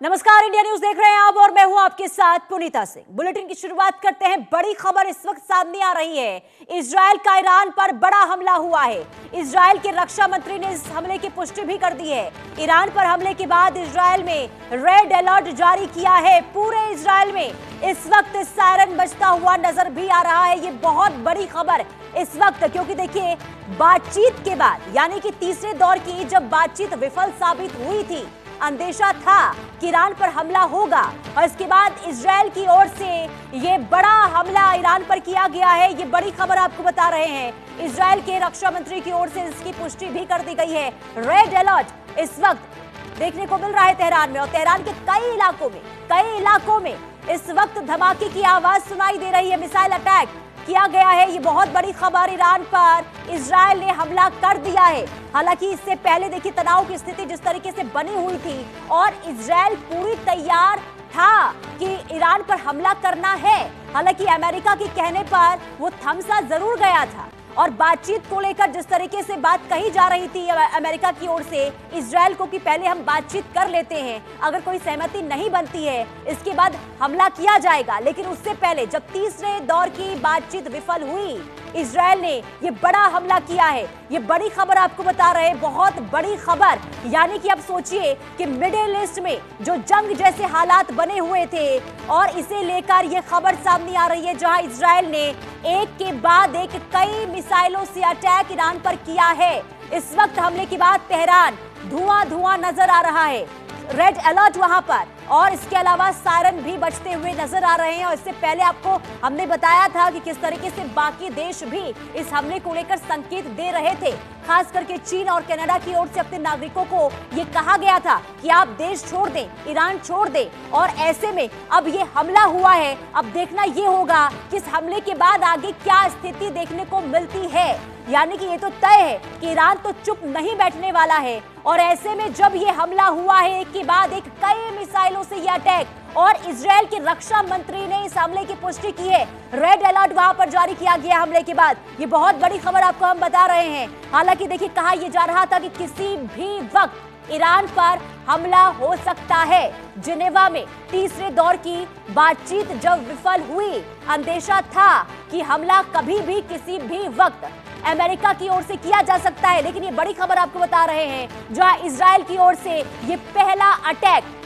नमस्कार, India news देख रहे हैं आप और मैं हूं आपके साथ पुनीता सिंह। बुलेटिन की शुरुआत करते हैं। बड़ी खबर इस वक्त सामने आ रही है। इजरायल का ईरान पर बड़ा हमला हुआ है। इजरायल के रक्षा मंत्री ने इस हमले की पुष्टि भी कर दी है। ईरान पर हमले के बाद इजरायल में रेड अलर्ट जारी किया है। पूरे इजरायल में इस वक्त सायरन बजता हुआ नजर भी आ रहा है। ये बहुत बड़ी खबर इस वक्त, क्योंकि देखिए बातचीत के बाद यानी कि तीसरे दौर की जब बातचीत विफल साबित हुई थी, अंदेशा था कि ईरान पर हमला होगा और इसके बाद इजरायल की ओर से ये बड़ा हमला ईरान पर किया गया है। ये बड़ी खबर आपको बता रहे हैं। इजरायल के रक्षा मंत्री की ओर से इसकी पुष्टि भी कर दी गई है। रेड अलर्ट इस वक्त देखने को मिल रहा है तेहरान में, और तेहरान के कई इलाकों में इस वक्त धमाके की आवाज सुनाई दे रही है। मिसाइल अटैक किया गया है। ये बहुत बड़ी खबर, ईरान पर इजरायल ने हमला कर दिया है। हालांकि इससे पहले देखिए तनाव की स्थिति जिस तरीके से बनी हुई थी और इजरायल पूरी तैयार था कि ईरान पर हमला करना है। हालांकि अमेरिका के कहने पर वो थमसा जरूर गया था, और बातचीत को लेकर जिस तरीके से बात कही जा रही थी अमेरिका की ओर से इजरायल को कि पहले हम बातचीत कर लेते हैं, अगर कोई सहमति नहीं बनती है इसके बाद हमला किया जाएगा। लेकिन उससे पहले जब तीसरे दौर की बातचीत विफल हुई, इजरायल ने ये बड़ा हमला किया है। ये बड़ी खबर आपको बता रहे हैं, बहुत बड़ी खबर। यानी कि अब सोचिए कि मिडिल ईस्ट में जो जंग जैसे हालात बने हुए थे और इसे लेकर ये खबर सामने आ रही है, जहां इजरायल ने एक के बाद एक कई मिसाइलों से अटैक ईरान पर किया है। इस वक्त हमले के बाद तेहरान धुआं नजर आ रहा है। रेड अलर्ट वहां पर, और इसके अलावा सायरन भी बजते हुए नजर आ रहे हैं। और इससे पहले आपको हमने बताया था कि किस तरीके से बाकी देश भी इस हमले को लेकर संकेत दे रहे थे। खास करके चीन और कनाडा की ओर से अपने नागरिकों को ये कहा गया था कि आप देश छोड़ दें, ईरान छोड़ दें। और ऐसे में अब ये हमला हुआ है। अब देखना ये होगा कि इस हमले के बाद आगे क्या स्थिति देखने को मिलती है। यानी कि ये तो तय है कि ईरान तो चुप नहीं बैठने वाला है। और ऐसे में जब ये हमला हुआ है एक के बाद एक कई मिसाइलों से ये अटैक, और इजरायल के रक्षा मंत्री ने इस हमले की पुष्टि की है। रेड अलर्ट वहां पर जारी किया गया हमले के बाद। ये बहुत बड़ी खबर आपको हम बता रहे हैं। हालांकि देखिए कहा यह जा रहा था कि किसी भी वक्त ईरान पर हमला हो सकता है। जिनेवा में तीसरे दौर की बातचीत जब विफल हुई, अंदेशा था कि हमला कभी भी किसी भी वक्त अमेरिका की ओर से किया जा सकता है। लेकिन ये बड़ी खबर आपको बता रहे हैं, जहां इजरायल की ओर से ये पहला अटैक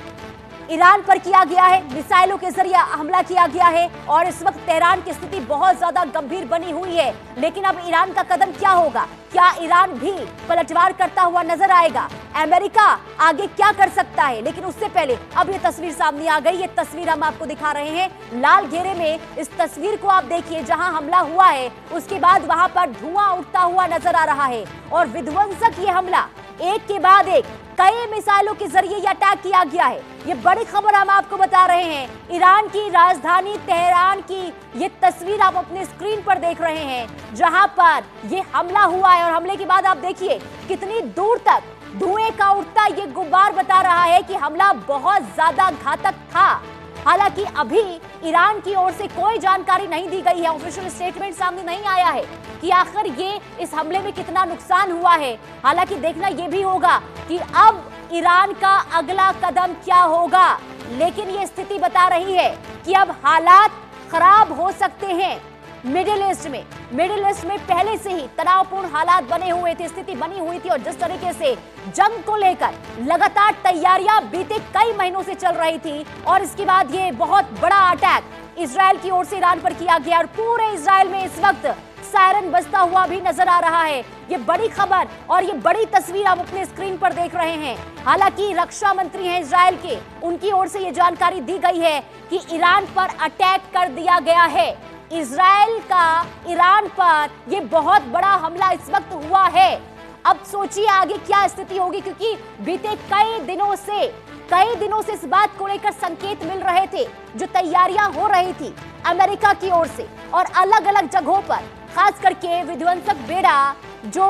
ईरान पर किया गया है, मिसाइलों के जरिए हमला किया गया है। और इस वक्त तेहरान की स्थिति बहुत ज्यादा गंभीर बनी हुई है। लेकिन अब ईरान का कदम क्या होगा? क्या ईरान भी पलटवार करता हुआ नजर आएगा? अमेरिका आगे क्या कर सकता है? लेकिन उससे पहले अब ये तस्वीर सामने आ गई। ये तस्वीर हम आपको दिखा रहे हैं लाल घेरे में। इस तस्वीर को आप देखिए, जहां हमला हुआ है उसके बाद वहां पर धुआं उठता हुआ नजर आ रहा है। और विध्वंसक ये हमला एक के बाद एक कई मिसाइलों के जरिए ये अटैक किया गया है। ये बड़ी खबर हम आपको बता रहे हैं। ईरान की राजधानी तेहरान की ये तस्वीर आप अपने स्क्रीन पर देख रहे हैं, जहां पर ये हमला हुआ है। और हमले के बाद आप देखिए कितनी दूर तक धुएं का उठता ये गुब्बार बता रहा है कि हमला बहुत ज्यादा घातक था। हालांकि अभी ईरान की ओर से कोई जानकारी नहीं दी गई है, ऑफिशियल स्टेटमेंट सामने नहीं आया है कि आखिर ये इस हमले में कितना नुकसान हुआ है। हालांकि देखना ये भी होगा कि अब ईरान का अगला कदम क्या होगा। लेकिन ये स्थिति बता रही है कि अब हालात खराब हो सकते हैं। मिडिल ईस्ट में पहले से ही तनावपूर्ण हालात बने हुए थे, स्थिति बनी हुई थी। और जिस तरीके से जंग को लेकर लगातार तैयारियां बीते कई महीनों से चल रही थी, और इसके बाद ये बहुत बड़ा अटैक इजरायल की ओर से ईरान पर किया गया। और पूरे इजरायल में इस वक्त सायरन बजता हुआ भी नजर आ रहा है। ये बड़ी खबर और ये बड़ी तस्वीर आप अपने स्क्रीन पर देख रहे हैं। हालांकि रक्षा मंत्री हैं इजरायल के, उनकी ओर से ये जानकारी दी गई है कि ईरान पर अटैक कर दिया गया है। इजरायल का ईरान पर यह बहुत बड़ा हमला इस वक्त हुआ है। अब सोचिए आगे क्या स्थिति होगी, क्योंकि बीते कई दिनों से इस बात को लेकर संकेत मिल रहे थे, जो तैयारियां हो रही थी अमेरिका की ओर से और अलग अलग जगहों पर। खास करके विध्वंसक बेड़ा जो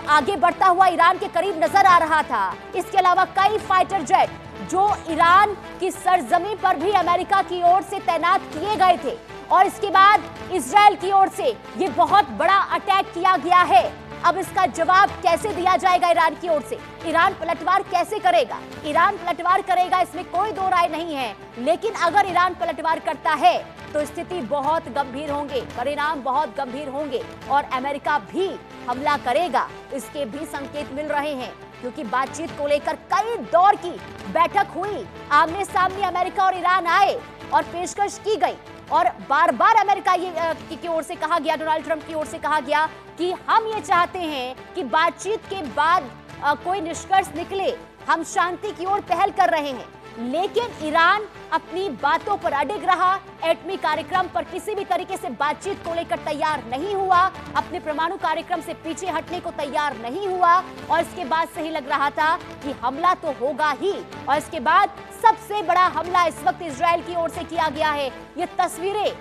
आगे बढ़ता हुआ ईरान के करीब नजर आ रहा था। इसके अलावा कई फाइटर जेट जो ईरान की सरजमी पर भी अमेरिका की ओर से तैनात किए गए थे। और इसके बाद इजरायल की ओर से ये बहुत बड़ा अटैक किया गया है। अब इसका जवाब कैसे दिया जाएगा ईरान की ओर से? ईरान पलटवार कैसे करेगा? ईरान पलटवार करेगा, इसमें कोई दो राय नहीं है, लेकिन अगर ईरान पलटवार करता है तो स्थिति बहुत गंभीर होंगे, परिणाम बहुत गंभीर होंगे और अमेरिका भी हमला करेगा, इसके भी संकेत मिल रहे हैं। क्योंकि बातचीत को लेकर कई दौर की बैठक हुई, आमने सामने अमेरिका और ईरान आए और पेशकश की गई और बार बार अमेरिका की ओर से कहा गया, डोनाल्ड ट्रंप की ओर से कहा गया कि हम ये चाहते हैं कि बातचीत के बाद कोई निष्कर्ष निकले, हम शांति की ओर पहल कर रहे हैं। लेकिन ईरान अपनी बातों पर अडिग रहा, एटमी कार्यक्रम पर किसी भी तरीके से बातचीत को लेकर तैयार नहीं हुआ, अपने परमाणु कार्यक्रम से पीछे हटने को तैयार नहीं हुआ और इसके बाद से ही लग रहा था कि हमला तो होगा ही। और इसके बाद सबसे बड़ा हमला इस वक्त इजराइल की ओर से किया गया है। ये तस्वीरें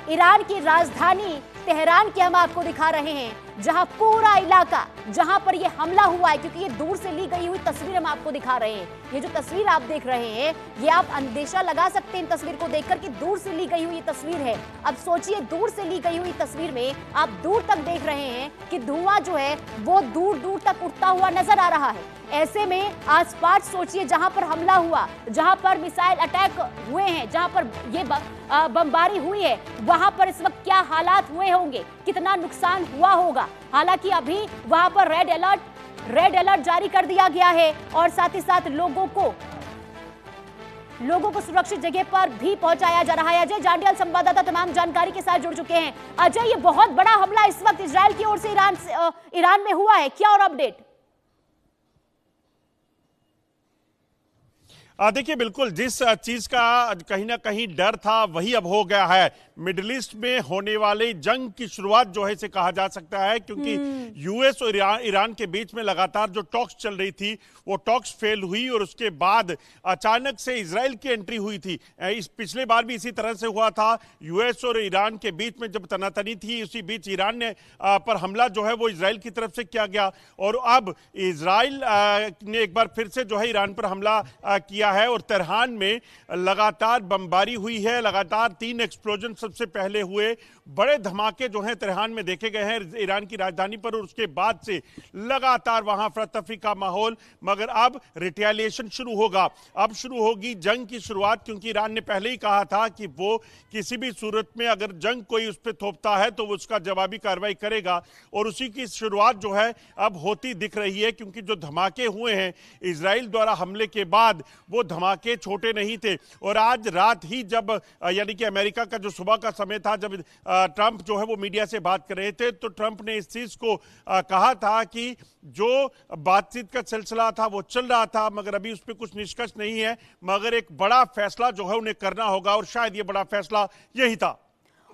ईरान की राजधानी तेहरान की हम आपको दिखा रहे हैं, जहां पूरा इलाका, जहां पर यह हमला हुआ है, क्योंकि ये दूर से ली गई हुई तस्वीर हम आपको दिखा रहे हैं। ये जो तस्वीर आप देख रहे हैं, ये आप अंदेशा लगा सकते हैं इन तस्वीर को देखकर कि दूर से ली गई हुई तस्वीर है। अब सोचिए, दूर से ली गई हुई तस्वीर में आप दूर तक देख रहे हैं कि धुआं जो है वो दूर दूर तक उठता हुआ नजर आ रहा है। ऐसे में आसपास सोचिए, जहां पर हमला हुआ, जहां पर मिसाइल अटैक हुए हैं, जहां पर ये बमबारी हुई है, वहां पर इस वक्त क्या हालात हुए होंगे, कितना नुकसान हुआ होगा। हालांकि अभी वहां पर रेड अलर्ट जारी कर दिया गया है और साथ ही साथ लोगों को सुरक्षित जगह पर भी पहुंचाया जा रहा है। अजय जांडियल संवाददाता तमाम जानकारी के साथ जुड़ चुके हैं। अजय, ये बहुत बड़ा हमला इस वक्त इजराइल की ओर से ईरान में हुआ है, क्या और अपडेट? देखिए, बिल्कुल जिस चीज का कहीं ना कहीं डर था वही अब हो गया है। मिडिल ईस्ट में होने वाले जंग की शुरुआत जो है इसे कहा जा सकता है, क्योंकि यूएस और ईरान के बीच में लगातार जो टॉक्स चल रही थी वो टॉक्स फेल हुई और उसके बाद अचानक से इजराइल की एंट्री हुई थी। इस पिछले बार भी इसी तरह से हुआ था, यूएस और ईरान के बीच में जब तनातनी थी, उसी बीच ईरान ने पर हमला जो है वो इजराइल की तरफ से किया गया और अब इजराइल ने एक बार फिर से जो है ईरान पर हमला किया है और तेहरान में लगातार बमबारी हुई है। लगातार 3 एक्सप्लोजन सबसे पहले हुए, बड़े धमाके जो हैं तेहरान में देखे गए हैं ईरान की राजधानी पर और उसके बाद से लगातार वहां अफरा-तफरी का माहौल। मगर अब रिटेलिएशन शुरू होगा, अब शुरू होगी जंग की शुरुआत, क्योंकि ईरान ने पहले ही कहा था कि वो किसी भी सूरत में अगर जंग कोई उस पर थोपता है तो वो उसका जवाबी कार्रवाई करेगा और उसी की शुरुआत जो है अब होती दिख रही है। क्योंकि जो धमाके हुए हैं इजराइल द्वारा हमले के बाद, वो धमाके छोटे नहीं थे और आज रात ही जब यानी कि अमेरिका का जो सुबह का समय था, जब ट्रंप जो है वो मीडिया से बात कर रहे थे, तो ट्रंप ने इस चीज को कहा था कि जो बातचीत का सिलसिला था वो चल रहा था मगर अभी उस पर कुछ निष्कर्ष नहीं है, मगर एक बड़ा फैसला जो है उन्हें करना होगा और शायद ये बड़ा फैसला यही था।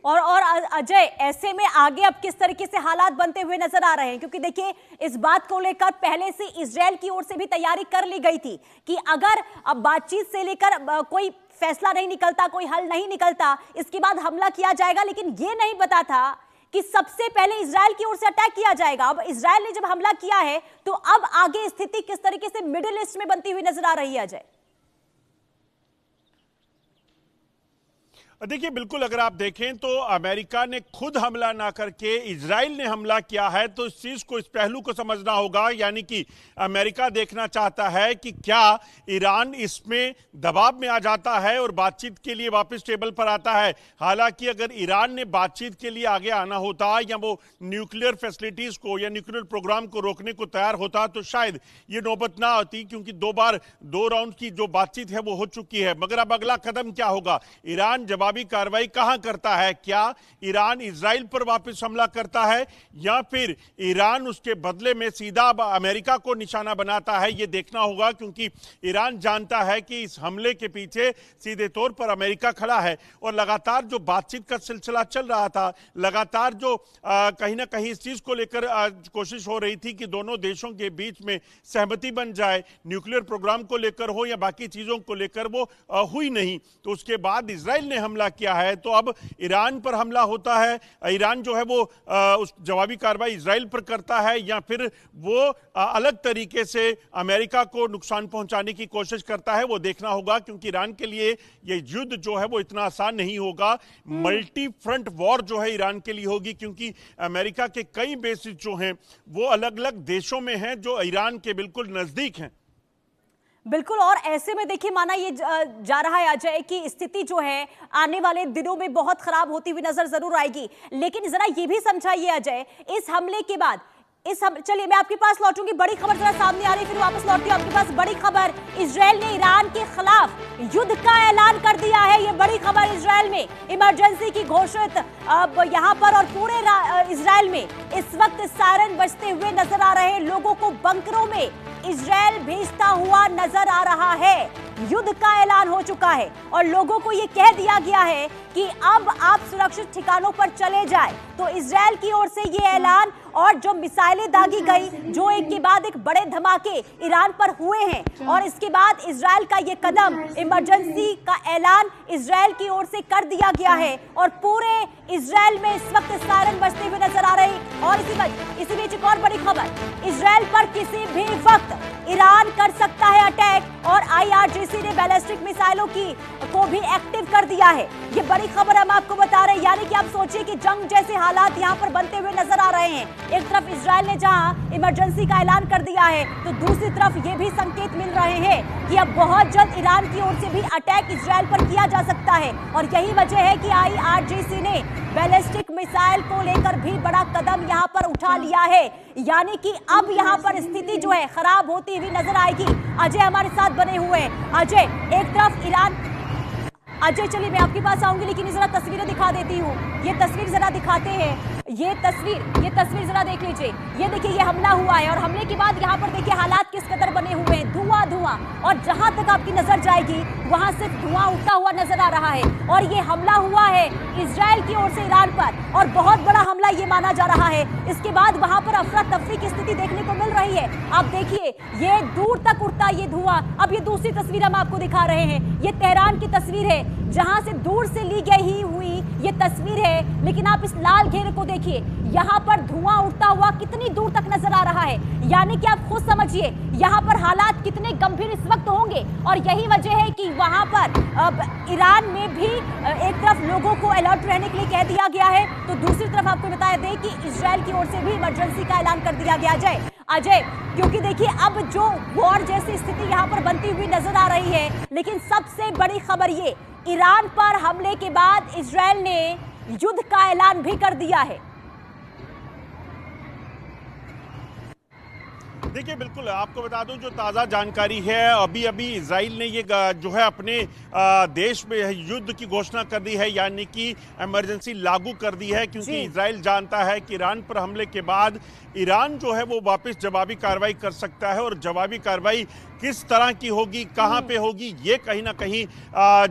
और अजय, ऐसे में आगे अब किस तरीके से हालात बनते हुए नजर आ रहे हैं? क्योंकि देखिए, इस बात को लेकर पहले से इजराइल की ओर से भी तैयारी कर ली गई थी कि अगर अब बातचीत से लेकर कोई फैसला नहीं निकलता, कोई हल नहीं निकलता, इसके बाद हमला किया जाएगा। लेकिन ये नहीं पता था कि सबसे पहले इजराइल की ओर से अटैक किया जाएगा। अब इजराइल ने जब हमला किया है तो अब आगे स्थिति किस तरीके से मिडिल ईस्ट में बनती हुई नजर आ रही है अजय? देखिए, बिल्कुल अगर आप देखें तो अमेरिका ने खुद हमला ना करके इजराइल ने हमला किया है, तो इस चीज को, इस पहलू को समझना होगा। यानी कि अमेरिका देखना चाहता है कि क्या ईरान इसमें दबाव में आ जाता है और बातचीत के लिए वापस टेबल पर आता है। हालांकि अगर ईरान ने बातचीत के लिए आगे आना होता या वो न्यूक्लियर फैसिलिटीज को या न्यूक्लियर प्रोग्राम को रोकने को तैयार होता तो शायद ये नौबत ना आती, क्योंकि 2 बार 2 राउंड की जो बातचीत है वो हो चुकी है। मगर अब अगला कदम क्या होगा? ईरान जवाबी कार्रवाई कहां करता है? क्या ईरान इजराइल पर वापस हमला करता है या फिर ईरान उसके बदले में सीधा अमेरिका को निशाना बनाता है? यह देखना होगा, क्योंकि ईरान जानता है कि इस हमले के पीछे सीधे तौर पर अमेरिका खड़ा है और लगातार जो बातचीत का सिलसिला चल रहा था, लगातार जो कहीं ना कहीं इस चीज को लेकर कोशिश हो रही थी कि दोनों देशों के बीच में सहमति बन जाए, न्यूक्लियर प्रोग्राम को लेकर हो या बाकी चीजों को लेकर, वो हुई नहीं। तो उसके बाद इजराइल ने हमला हमला किया है, तो अब ईरान पर हमला होता है, ईरान जो है वो उस जवाबी कार्रवाई इजराइल पर करता है, या फिर वो अलग तरीके से अमेरिका को नुकसान पहुंचाने की कोशिश करता है, वो देखना होगा। क्योंकि ईरान के लिए ये युद्ध जो है वो इतना आसान नहीं होगा। मल्टी फ्रंट वॉर जो है ईरान के लिए होगी, क्योंकि अमेरिका के कई बेसिस जो हैं वो अलग अलग देशों में हैं जो ईरान के बिल्कुल नजदीक हैं। बिल्कुल, और ऐसे में देखिए माना ये जा रहा है अजय कि स्थिति जो है आने वाले दिनों में बहुत खराब होती हुई नजर जरूर आएगी। लेकिन जरा ये भी समझाइए अजय, इस हमले के बाद चलिए मैं आपके पास लौटूंगी, बड़ी खबर जरा सामने आ रही है, फिर वापस लौटती हूं आपके पास। बड़ी खबर, इजराइल ने ईरान के खिलाफ युद्ध का ऐलान कर दिया है। ये बड़ी खबर, इजराइल में इमरजेंसी की घोषित अब यहां पर और पूरे इजराइल में इस वक्त सायरन बजते हुए नजर आ रहे हैं। लोगों को बंकरों में इजराइल भेजता हुआ नजर आ रहा है। युद्ध का ऐलान हो चुका है और लोगों को यह कह दिया गया है कि अब आप सुरक्षित ठिकानों पर चले जाएं। तो इजराइल की ओर से यह ऐलान, और जो मिसाइलें दागी गई, जो एक के बाद एक बड़े धमाके ईरान पर हुए हैं, और इसके बाद इजराइल का यह कदम, इमरजेंसी का ऐलान इजराइल की ओर से कर दिया गया है और पूरे इजराइल में इस वक्त सायरन बजते हुए नजर आ रही। और इसी बीच एक और बड़ी खबर, इजराइल पर किसी भी वक्त ईरान कर सकता है अटैक, और IRGC ने बैलिस्टिक मिसाइलों को भी एक्टिव कर दिया है। ये बड़ी खबर हम आपको बता रहे हैं। यानी कि आप सोचिए कि जंग जैसे हालात यहां पर बनते हुए नजर आ रहे हैं। एक तरफ इजराइल ने जहां इमरजेंसी का ऐलान कर दिया है, तो दूसरी तरफ ये भी संकेत मिल रहे हैं कि अब बहुत जल्द ईरान की ओर से भी अटैक इजराइल पर किया जा सकता है। और यही वजह है कि IRGC ने बैलिस्टिक मिसाइल को लेकर भी बड़ा कदम यहां पर उठा लिया है। यानी कि अब यहां पर स्थिति जो है खराब होती हुई नजर आएगी। अजय हमारे साथ बने हुए हैं। अजय, एक तरफ ईरान, अजय चलिए मैं आपके पास आऊंगी, लेकिन जरा तस्वीरें दिखा देती हूँ। ये तस्वीर जरा दिखाते हैं, ये तस्वीर जरा देख लीजिए। ये देखिए, ये हमला हुआ है और हमले के बाद यहाँ पर देखिए हालात किस कदर बने हुए हैं, धुआं, और जहां तक आपकी नजर जाएगी वहां सिर्फ धुआं उठता हुआ नजर आ रहा है। और ये हमला हुआ है इजराइल की ओर से ईरान पर, और बहुत बड़ा हमला ये माना जा रहा है। इसके बाद वहां पर अफरा तफरी की स्थिति देखने को मिल रही है। आप देखिए, ये दूर तक उठता ये धुआं। अब ये दूसरी तस्वीर हम आपको दिखा रहे हैं, ये तेहरान की तस्वीर है, जहां से दूर से ली गई हुई ये तस्वीर है। लेकिन आप इस लाल घेरे को देखिए, यहाँ पर धुआं उठता हुआ कितनी दूर तक नजर आ रहा है। यानी कि आप खुद समझिए यहाँ पर हालात कितने गंभीर इस वक्त होंगे। और यही वजह है कि वहां पर अब ईरान में भी एक तरफ लोगों को अलर्ट रहने के लिए कह दिया गया है, तो दूसरी तरफ आपको बताया दें कि इजराइल की ओर से भी इमरजेंसी का ऐलान कर दिया गया। अजय, क्योंकि देखिए अब जो वॉर जैसी स्थिति यहाँ पर बनती हुई नजर आ रही है, लेकिन सबसे बड़ी खबर ये, ईरान पर हमले के बाद इजराइल ने युद्ध का ऐलान भी कर दिया है। देखिए, बिल्कुल आपको बता दूं, जो ताज़ा जानकारी है, अभी इजराइल ने ये जो है अपने देश में युद्ध की घोषणा कर दी है, यानी कि इमरजेंसी लागू कर दी है। क्योंकि इजराइल जानता है कि ईरान पर हमले के बाद ईरान जो है वो वापस जवाबी कार्रवाई कर सकता है, और जवाबी कार्रवाई किस तरह की होगी, कहां पे होगी, ये कहीं ना कहीं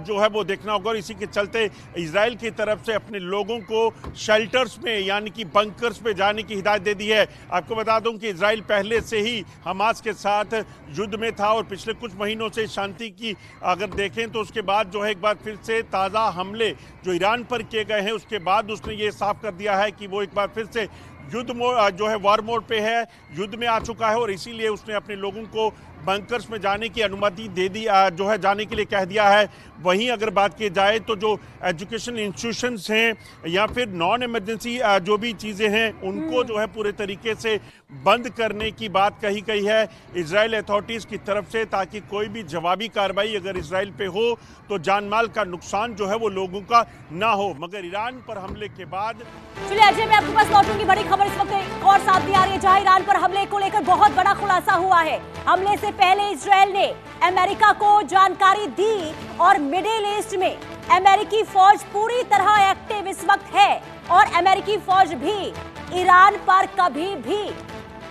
जो है वो देखना होगा। और इसी के चलते इजराइल की तरफ से अपने लोगों को शेल्टर्स में, यानी कि बंकर्स में जाने की हिदायत दे दी है। आपको बता दूं कि इजराइल पहले से ही हमास के साथ युद्ध में था, और पिछले कुछ महीनों से शांति की अगर देखें तो उसके बाद जो है एक बार फिर से ताज़ा हमले जो ईरान पर किए गए हैं, उसके बाद उसने ये साफ कर दिया है कि वो एक बार फिर से युद्ध मोड जो है वॉर मोड पे है, युद्ध में आ चुका है। और इसीलिए उसने अपने लोगों को बंकर्स में जाने की अनुमति दे दी, जो है जाने के लिए कह दिया है। वहीं अगर बात की जाए तो जो एजुकेशन इंस्टीट्यूशंस हैं या फिर नॉन इमरजेंसी जो भी चीज़ें हैं, उनको जो है पूरे तरीके से बंद करने की बात कही गई है इजराइल अथॉरिटीज़ की तरफ से, ताकि कोई भी जवाबी कार्रवाई अगर इजराइल पे हो तो जान माल का नुकसान जो है वो लोगों का ना हो। मगर ईरान पर हमले के बाद, चलिए अजय मैं आपके पास लौटूंगी। बड़ी खबर इस वक्त एक और सामने आ रही है, जहां ईरान पर हमले को लेकर बहुत बड़ा खुलासा हुआ है। हमले से पहले इजराइल ने अमेरिका को जानकारी दी, और मिडिल ईस्ट में अमेरिकी फौज पूरी तरह एक्टिव इस वक्त है, और अमेरिकी फौज भी ईरान पर कभी भी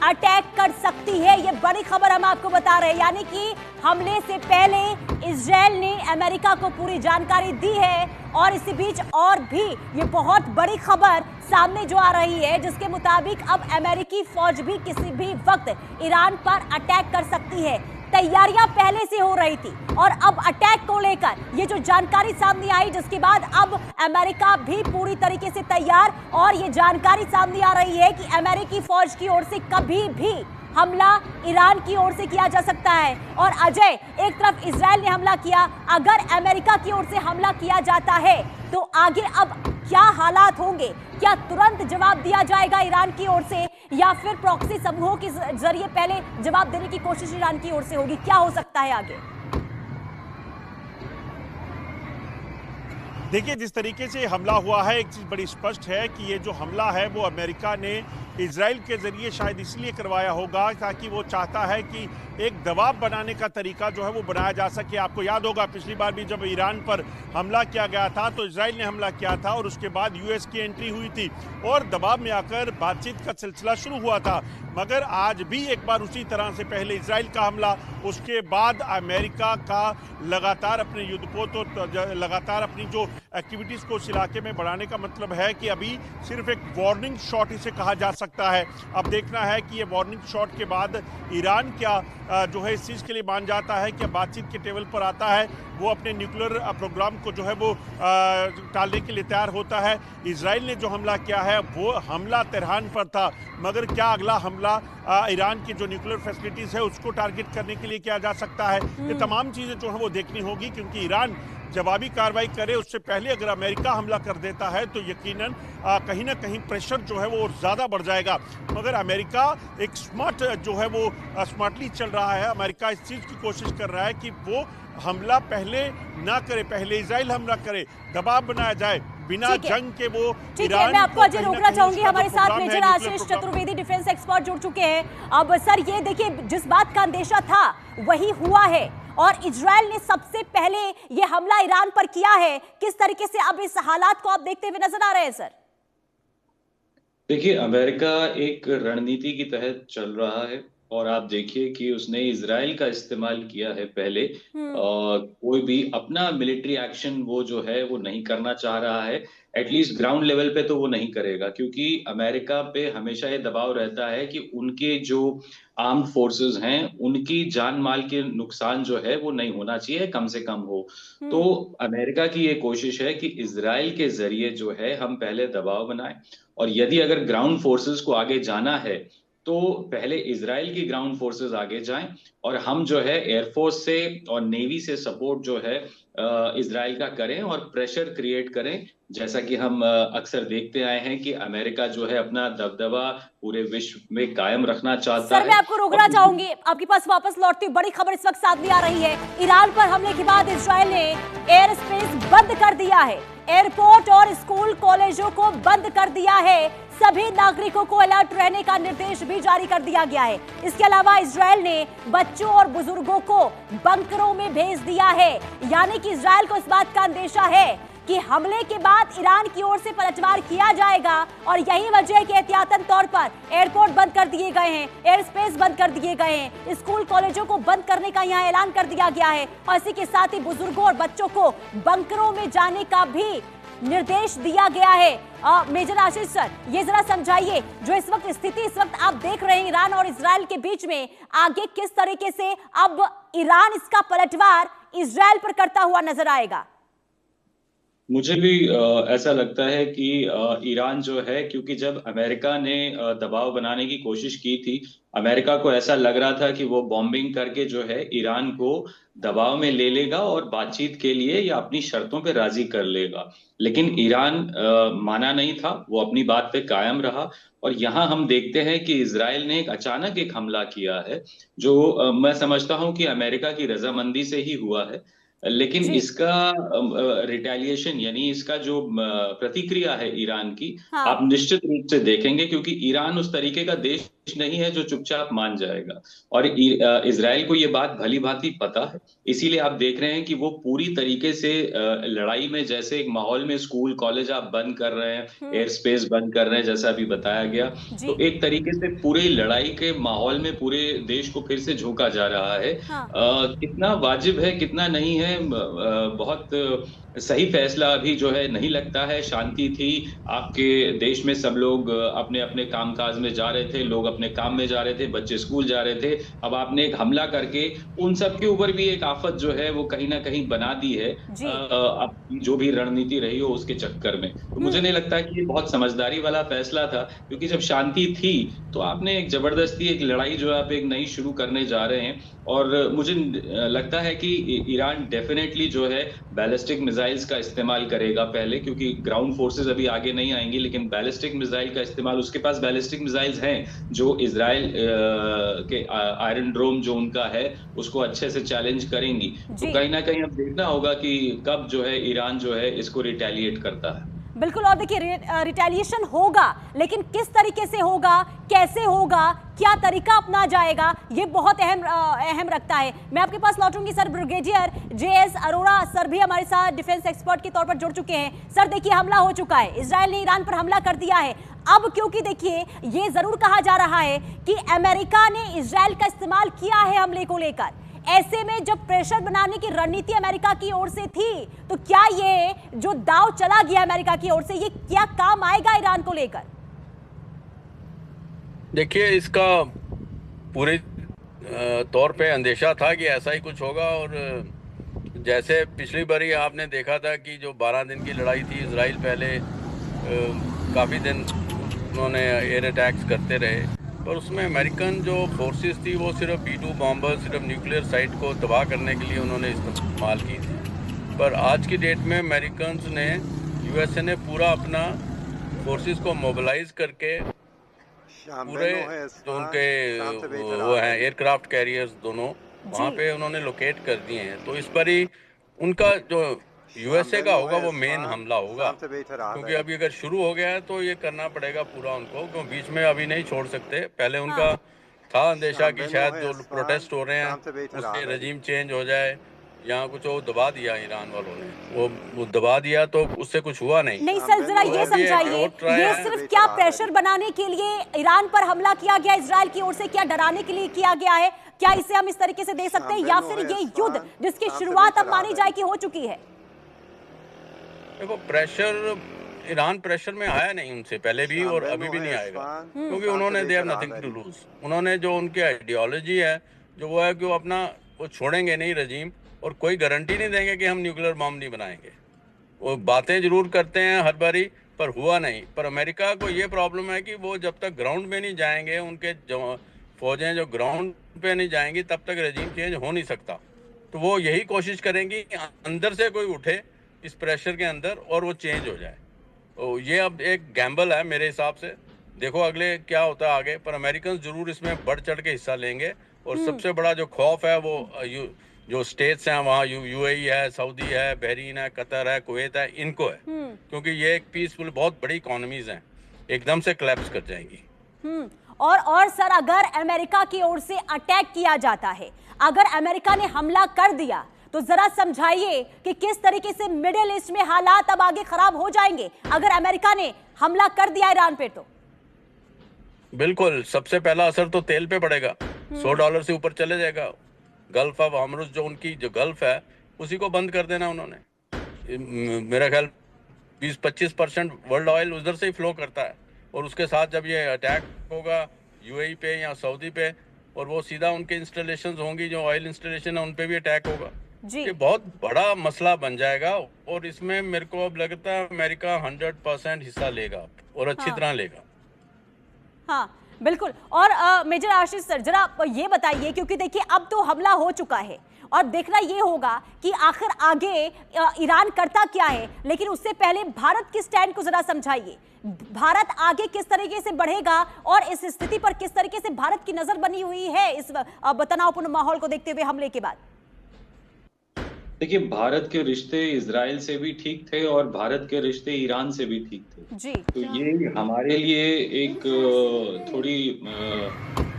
अटैक कर सकती है। ये बड़ी खबर हम आपको बता रहे हैं। यानी कि हमले से पहले इजराइल ने अमेरिका को पूरी जानकारी दी है। और इसी बीच और भी ये बहुत बड़ी खबर सामने जो आ रही है, जिसके मुताबिक अब अमेरिकी फौज भी किसी भी वक्त ईरान पर अटैक कर सकती है। तैयारियां पहले से हो रही थी और अब अटैक को लेकर ये जो जानकारी सामने आई, जिसके बाद अब अमेरिका भी पूरी तरीके से तैयार, और ये जानकारी सामने आ रही है कि अमेरिकी फौज की ओर से कभी भी हमला ईरान की ओर से किया जा सकता है। और अजय, एक तरफ इजराइल ने हमला किया, अगर अमेरिका की ओर से हमला किया जाता है तो आगे अब क्या हालात होंगे? क्या तुरंत जवाब दिया जाएगा ईरान की ओर से, या फिर प्रॉक्सी समूहों के जरिए पहले जवाब देने की कोशिश ईरान की ओर से होगी? क्या हो सकता है आगे? देखिए, जिस तरीके से हमला हुआ है, एक चीज बड़ी स्पष्ट है कि ये जो हमला है वो अमेरिका ने इजराइल के जरिए शायद इसलिए करवाया होगा ताकि वो चाहता है कि एक दबाव बनाने का तरीका जो है वो बनाया जा सके। आपको याद होगा पिछली बार भी जब ईरान पर हमला किया गया था तो इजराइल ने हमला किया था और उसके बाद यूएस की एंट्री हुई थी और दबाव में आकर बातचीत का सिलसिला शुरू हुआ था। मगर आज भी एक बार उसी तरह से पहले इजराइल का हमला, उसके बाद अमेरिका का लगातार अपने युद्धपोत तो लगातार अपनी जो एक्टिविटीज को उस इलाके में बढ़ाने का मतलब है कि अभी सिर्फ एक वार्निंग शॉट इसे कहा जा सकता है। अब देखना है कि ये वार्निंग शॉट के बाद ईरान क्या जो है इस चीज़ के लिए मान जाता है कि बातचीत के टेबल पर आता है, वो अपने न्यूक्लियर प्रोग्राम को जो है वो टालने के लिए तैयार होता है। इजराइल ने जो हमला किया है वो हमला तेहरान पर था, मगर क्या अगला हमला ईरान की जो न्यूक्लियर फैसिलिटीज़ है उसको टारगेट करने के लिए किया जा सकता है? ये तमाम चीज़ें जो है वो देखनी होगी, क्योंकि ईरान जवाबी कार्रवाई करे उससे पहले अगर अमेरिका हमला कर देता है तो यकीनन कहीं ना कहीं प्रेशर जो है वो ज़्यादा बढ़ जाएगा। मगर अमेरिका एक स्मार्ट जो है वो स्मार्टली चल रहा है। अमेरिका इस चीज़ की कोशिश कर रहा है कि वो हमला पहले ना करे, पहले इजराइल हमला करे, दबाव बनाया जाए बिना जंग के। वो ठीक है, मैं आपको अजय रोकना चाहूंगी। हमारे साथ major Ashish Chaturvedi defence expert जुड़ चुके हैं। अब सर, ये देखिए, जिस बात का अंदेशा था वही हुआ है और इजराइल ने सबसे पहले ये हमला ईरान पर किया है। किस तरीके से अब इस हालात को आप देखते हुए नजर आ रहे हैं सर? देखिए, अमेरिका एक रणनीति की तहत चल रहा है और आप देखिए कि उसने इजराइल का इस्तेमाल किया है पहले। कोई भी अपना मिलिट्री एक्शन वो जो है वो नहीं करना चाह रहा है, एटलीस्ट ग्राउंड लेवल पे तो वो नहीं करेगा, क्योंकि अमेरिका पे हमेशा ये दबाव रहता है कि उनके जो आर्म्ड फोर्सेस हैं उनकी जान माल के नुकसान जो है वो नहीं होना चाहिए, कम से कम हो। तो अमेरिका की ये कोशिश है कि इजराइल के जरिए जो है हम पहले दबाव बनाएं, और यदि अगर ग्राउंड फोर्सेस को आगे जाना है तो पहले इजराइल की ग्राउंड फोर्सेस आगे जाएं और हम जो है एयरफोर्स से और नेवी से सपोर्ट जो है इजराइल का करें और प्रेशर क्रिएट करें, जैसा कि हम अक्सर देखते आए हैं कि अमेरिका जो है अपना दबदबा पूरे विश्व में कायम रखना चाहता है। सर, मैं आपको रोकना चाहूंगी, आपके पास वापस लौटती बड़ी खबर इस वक्त सामने आ रही है। ईरान पर हमले के बाद इजराइल ने एयर स्पेस बंद कर दिया है, एयरपोर्ट और स्कूल कॉलेजों को बंद कर दिया है, सभी नागरिकों को अलर्ट रहने का निर्देश भी जारी कर दिया गया है। इसके अलावा इजराइल ने बच्चों और बुजुर्गों को बंकरों में भेज दिया है, यानी कि इजराइल को इस बात का अंदेशा है कि हमले के बाद ईरान की ओर से पलटवार किया जाएगा और यही वजह है कि एहतियातन तौर पर एयरपोर्ट बंद कर दिए गए हैं, एयर स्पेस बंद कर दिए गए हैं, स्कूल कॉलेजों को बंद करने का यहाँ ऐलान कर दिया गया है और इसी के साथ ही बुजुर्गों और बच्चों को बंकरों में जाने का भी निर्देश दिया गया है। मेजर आशीष सर, ये जरा समझाइए, जो इस वक्त स्थिति इस वक्त आप देख रहे हैं ईरान और इजराइल के बीच में, आगे किस तरीके से अब ईरान इसका पलटवार इजराइल पर करता हुआ नजर आएगा? मुझे भी ऐसा लगता है कि ईरान जो है, क्योंकि जब अमेरिका ने दबाव बनाने की कोशिश की थी, अमेरिका को ऐसा लग रहा था कि वो बॉम्बिंग करके जो है ईरान को दबाव में ले लेगा और बातचीत के लिए या अपनी शर्तों पे राजी कर लेगा, लेकिन ईरान माना नहीं था, वो अपनी बात पे कायम रहा। और यहाँ हम देखते हैं कि इजराइल ने अचानक एक हमला किया है जो मैं समझता हूँ कि अमेरिका की रजामंदी से ही हुआ है, लेकिन इसका रिटेलिएशन यानी इसका जो प्रतिक्रिया है ईरान की, आप निश्चित रूप से देखेंगे, क्योंकि ईरान उस तरीके का देश नहीं है जो चुपचाप मान जाएगा। और इजराइल को ये बात भली भांति पता है, इसीलिए आप देख रहे हैं कि वो पूरी तरीके से लड़ाई में, जैसे एक माहौल में स्कूल कॉलेज आप बंद कर रहे हैं, एयर स्पेस बंद कर रहे हैं, जैसा अभी बताया गया, तो एक तरीके से पूरी लड़ाई के माहौल में पूरे देश को फिर से झोंका जा रहा है। हाँ। कितना वाजिब है कितना नहीं है, बहुत सही फैसला अभी जो है नहीं लगता है। शांति थी, आपके देश में सब लोग अपने अपने कामकाज में जा रहे थे, लोग अपने काम में जा रहे थे, बच्चे स्कूल जा रहे थे। अब आपने एक हमला करके उन सब के ऊपर भी एक आफत जो है वो कहीं ना कहीं बना दी है, अब जो भी रणनीति रही हो उसके चक्कर में। तो मुझे नहीं लगता कि ये बहुत समझदारी वाला फैसला था, क्योंकि जब शांति थी तो आपने एक जबरदस्ती एक लड़ाई जो आप एक नई शुरू करने जा रहे हैं। और मुझे लगता है कि ईरान डेफिनेटली जो है बैलिस्टिक मिसाइल्स का इस्तेमाल करेगा पहले, क्योंकि ग्राउंड फोर्सेस अभी आगे नहीं आएंगी, लेकिन बैलिस्टिक मिसाइल का इस्तेमाल, उसके पास बैलिस्टिक मिसाइल्स हैं जो इजराइल के आयरन ड्रोम जो उनका है उसको अच्छे से चैलेंज करेंगी। तो कहीं ना कहीं अब देखना होगा कि कब जो है ईरान जो है इसको रिटेलिएट करता है। बिल्कुल, और देखिए रिटेलिएशन होगा, लेकिन किस तरीके से होगा, कैसे होगा, क्या तरीका अपना जाएगा, ये बहुत अहम रखता है। मैं आपके पास लौटूंगी sir. Brigadier JS Arora sir भी हमारे साथ डिफेंस एक्सपर्ट के तौर पर जुड़ चुके हैं। सर देखिए, हमला हो चुका है, इजराइल ने ईरान पर हमला कर दिया है। अब क्योंकि देखिए ये जरूर कहा जा रहा है कि अमेरिका ने इजराइल का इस्तेमाल किया है हमले को लेकर, ऐसे में जब प्रेशर बनाने की रणनीति अमेरिका की ओर से थी, तो क्या ये जो दाव चला गया अमेरिका की ओर से, ये क्या काम आएगा ईरान को लेकर? देखिए, इसका पूरे तौर पे अंदेशा था कि ऐसा ही कुछ होगा। और जैसे पिछली बारी आपने देखा था कि जो 12 दिन की लड़ाई थी, इजराइल पहले काफ़ी दिन उन्होंने एयर अटैक्स करते रहे, पर उसमें अमेरिकन जो फोर्सेस थी वो सिर्फ B-2 बॉम्बर, सिर्फ न्यूक्लियर साइट को तबाह करने के लिए उन्होंने इस्तेमाल की थी। पर आज की डेट में अमेरिकन ने, USA ने पूरा अपना फोर्सेस को मोबिलाइज करके पूरे जो उनके वो हैं एयरक्राफ्ट कैरियर्स दोनों वहाँ पे उन्होंने लोकेट कर दिए हैं। तो इस पर ही उनका जो USA का होगा वो मेन हमला होगा, क्योंकि अभी अगर शुरू हो गया है तो ये करना पड़ेगा पूरा उनको, क्योंकि बीच में अभी नहीं छोड़ सकते। पहले उनका था अंदेशा कि शायद जो प्रोटेस्ट हो रहे हैं उससे रजीम चेंज हो जाए, यहाँ कुछ वो दबा दिया ईरान वालों ने, वो दबा दिया तो उससे कुछ हुआ नहीं सर जरा ये समझाइए, ये सिर्फ क्या प्रेशर बनाने के लिए ईरान पर हमला किया गया इजराइल की ओर से, क्या डराने के लिए किया गया है? क्या इसे हम इस तरीके से दे सकते हैं, या फिर ये युद्ध जिसकी शुरुआत अब मानी जाए कि हो चुकी है? देखो, प्रेशर ईरान प्रेशर में आया नहीं उनसे पहले भी और अभी भी नहीं आएगा, क्योंकि उन्होंने they have nothing to lose. उन्होंने जो उनकी आइडियोलॉजी है जो वो है कि वो अपना वो छोड़ेंगे नहीं रजीम, और कोई गारंटी नहीं देंगे कि हम न्यूक्लियर बम नहीं बनाएंगे। वो बातें जरूर करते हैं हर बारी, पर हुआ नहीं। पर अमेरिका को ये प्रॉब्लम है कि वो जब तक ग्राउंड में नहीं जाएंगे, उनके फौजें जो ग्राउंड पे नहीं जाएंगी, तब तक रजीम चेंज हो नहीं सकता। तो वो यही कोशिश करेंगी कि अंदर से कोई उठे इस प्रेशर के अंदर और वो चेंज हो जाए। तो ये अब एक गैम्बल है मेरे हिसाब से, देखो अगले क्या होता है आगे। पर अमेरिकन जरूर इसमें बढ़ चढ़ के हिस्सा लेंगे, और सबसे बड़ा जो खौफ है वो जो स्टेट्स हैं वहाँ UAE है, सऊदी है, बहरीन है, कतर है, कुवैत है, इनको है, क्योंकि ये एक पीसफुल बहुत बड़ी इकोनॉमीज हैं, एकदम से क्लैप्स कर जाएंगी। और सर, अगर अमेरिका की ओर से अटैक किया जाता है, अगर अमेरिका ने हमला कर दिया, तो जरा समझाइए कि किस तरीके से मिडिल ईस्ट में हालात अब आगे खराब हो जाएंगे अगर अमेरिका ने हमला कर दिया ईरान पे? तो बिल्कुल, सबसे पहला असर तो तेल पे पड़ेगा, $100 से ऊपर चले जाएगा। गल्फ ऑफ हॉर्मुज़ जो उनकी जो गल्फ है उसी को बंद कर देना उन्होंने। मेरा ख्याल 20-25% वर्ल्ड ऑयल उधर से ही फ्लो करता है, और उसके साथ जब ये अटैक होगा UAE पे या सऊदी पे, और वो सीधा उनके इंस्टॉलेशंस होंगी जो ऑयल इंस्टॉलेशन है उन पे भी अटैक होगा, ये बहुत बड़ा मसला बन जाएगा। और इसमें मेरे को अब लगता है अमेरिका 100% हिस्सा लेगा, और अच्छी तरह लेगा। हाँ बिल्कुल। और मेजर आशीष सर, जरा ये बताइए, क्योंकि देखिए अब तो हमला हो चुका है और देखना ये होगा कि आखिर आगे ईरान करता क्या है, लेकिन उससे पहले भारत की स्टैंड को जरा समझाइए। भारत आगे किस तरीके से बढ़ेगा और इस स्थिति पर किस तरीके से भारत की नजर बनी हुई है इस तनावपूर्ण माहौल को देखते हुए हमले के बाद? देखिए, भारत के रिश्ते इजराइल से भी ठीक थे और भारत के रिश्ते ईरान से भी ठीक थे। जी। तो ये हमारे लिए एक थोड़ी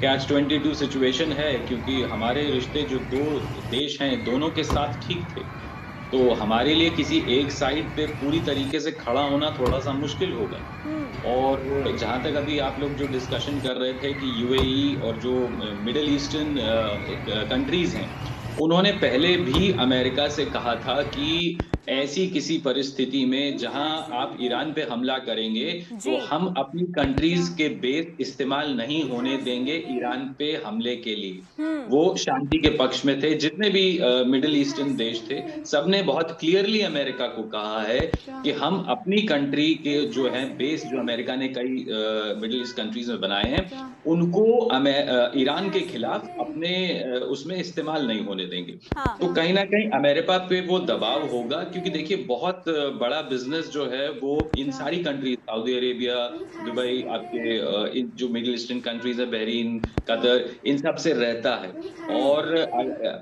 कैच 22 सिचुएशन है, क्योंकि हमारे रिश्ते जो दो देश हैं दोनों के साथ ठीक थे। तो हमारे लिए किसी एक साइड पे पूरी तरीके से खड़ा होना थोड़ा सा मुश्किल होगा। और जहां तक अभी आप लोग जो डिस्कशन कर रहे थे कि यूएई और जो मिडिल ईस्टर्न कंट्रीज हैं, उन्होंने पहले भी अमेरिका से कहा था कि ऐसी किसी परिस्थिति में जहां आप ईरान पे हमला करेंगे तो हम अपनी कंट्रीज के बेस इस्तेमाल नहीं होने देंगे ईरान पे हमले के लिए। वो शांति के पक्ष में थे। जितने भी मिडिल ईस्टर्न देश थे, सबने बहुत क्लियरली अमेरिका को कहा है कि हम अपनी कंट्री के जो है बेस, जो अमेरिका ने कई मिडिल ईस्ट कंट्रीज में बनाए हैं, उनको ईरान के खिलाफ अपने उसमें इस्तेमाल नहीं होने देंगे। हाँ। तो कहीं ना कहीं अमेरिका पे वो दबाव होगा, क्योंकि देखिए बहुत बड़ा बिजनेस जो है वो इन सारी कंट्रीज, सऊदी अरेबिया, दुबई, आपके इन जो मिडिल ईस्टर्न कंट्रीज है, बहरीन, कतर, इन सब से रहता है। और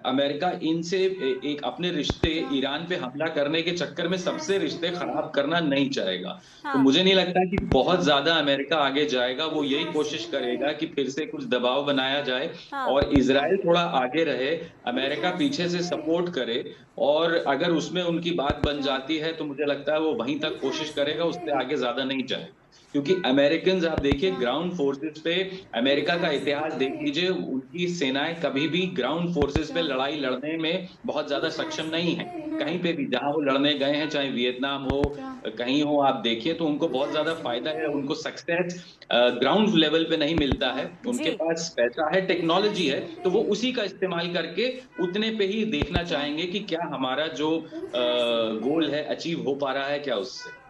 अमेरिका इनसे एक अपने रिश्ते ईरान पे हमला करने के चक्कर में सबसे रिश्ते खराब करना नहीं चाहेगा। तो मुझे नहीं लगता कि बहुत ज्यादा अमेरिका आगे जाएगा। वो यही कोशिश करेगा कि फिर से कुछ दबाव बनाया जाए और इजराइल थोड़ा आगे रहे, अमेरिका पीछे से सपोर्ट करे। और अगर उसमें उनकी बात बन जाती है तो मुझे लगता है वो वहीं तक कोशिश करेगा, उससे आगे ज्यादा नहीं जाएगा। क्योंकि अमेरिकन, आप देखिए ग्राउंड फोर्सेस पे, अमेरिका का इतिहास देख लीजिए, उनकी सेनाएं कभी भी ग्राउंड फोर्सेस पे लड़ाई लड़ने में बहुत ज्यादा सक्षम नहीं है। कहीं पे भी जहां वो लड़ने गए हैं, चाहे वियतनाम हो, कहीं हो, आप देखिए तो उनको बहुत ज्यादा फायदा है। उनको सक्सेस ग्राउंड लेवल पे नहीं मिलता है। उनके पास पैसा है, टेक्नोलॉजी है, तो वो उसी का इस्तेमाल करके उतने पे ही देखना चाहेंगे कि क्या हमारा जो गोल है अचीव हो पा रहा है क्या उससे।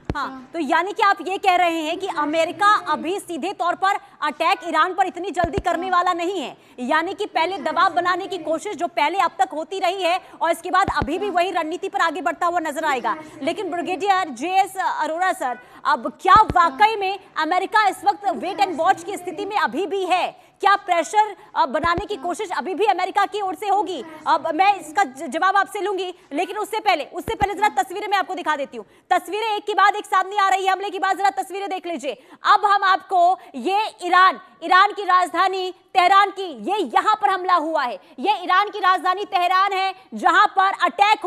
हाँ, तो यानी कि आप ये कह रहे हैं कि अमेरिका अभी सीधे तौर पर अटैक ईरान पर इतनी जल्दी करने वाला नहीं है, यानी कि पहले दबाव बनाने की कोशिश जो पहले अब तक होती रही है और इसके बाद अभी भी वही रणनीति पर आगे बढ़ता हुआ नजर आएगा। लेकिन ब्रिगेडियर जेएस अरोड़ा सर, अब क्या वाकई में अमेरिका इस वक्त वेट एंड वॉच की स्थिति में अभी भी है? क्या प्रेशर बनाने की कोशिश अभी भी अमेरिका की ओर से होगी? अब मैं इसका जवाब आपसे लूंगी, लेकिन उससे पहले जरा तस्वीरें मैं आपको दिखा देती हूँ। तस्वीरें एक के बाद एक सामने आ रही है, हमले के बाद जरा तस्वीरें देख लीजिए। अब हम आपको ये ईरान की राजधानी तेहरान की, ये यहां पर हमला हुआ है। ये ईरान की राजधानी तेहरान है जहां पर अटैक हुआ।